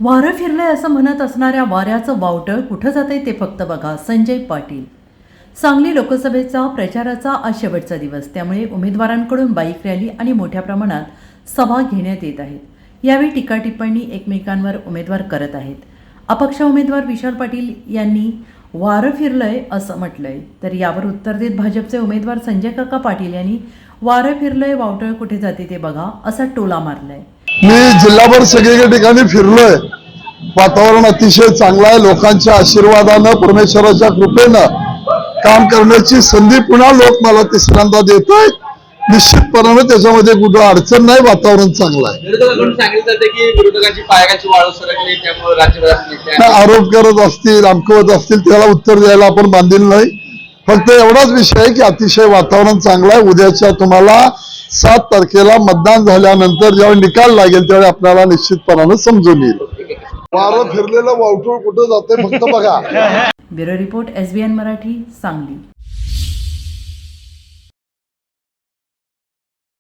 वारं फिरलंय असं म्हणत असणाऱ्या वाऱ्याचं वावटळ कुठं जातंय ते फक्त बघा. संजय पाटील. सांगली लोकसभेचा प्रचाराचा आज शेवटचा दिवस, त्यामुळे उमेदवारांकडून बाईक रॅली आणि मोठ्या प्रमाणात सभा घेण्यात येत आहेत. यावेळी टीका टिप्पणी एकमेकांवर उमेदवार करत आहेत. अपक्ष उमेदवार विशाल पाटील यांनी वारं फिरलंय असं म्हटलंय, तर यावर उत्तर देत भाजपचे उमेदवार संजय काका पाटील यांनी वारं फिरलंय वावटळ कुठे जाते ते बघा असा टोला मारलाय. मी जिल्हाभर सगळीकडे ठिकाणी फिरलोय. वातावरण अतिशय चांगलं आहे. लोकांच्या आशीर्वादानं, परमेश्वराच्या कृपेनं काम करण्याची संधी पुन्हा लोक मला तिसऱ्यांदा देत आहेत. निश्चितपणाने त्याच्यामध्ये कुठं अडचण नाही. वातावरण चांगलं आहे. विरोधकांकडून सांगितलं जाते की विरोधकांची पायाची वाळू सरकली, त्यामुळे राज्यभरात आरोप करत असतील, आमकवत असतील, त्याला उत्तर द्यायला आपण बांधील नाही. फक्त एवढाच विषय आहे की अतिशय वातावरण चांगलं आहे. उद्याच्या तुम्हाला 7 तारखेला मतदान झाल्यानंतर जेव्हा निकाल लागेल त्यावेळी आपल्याला निश्चितपणाने समजून येईल. वारं फिरलेलं वावटूळ कुठं जाते फक्त बघा. Bureau report, SBN Marathi, Sangli.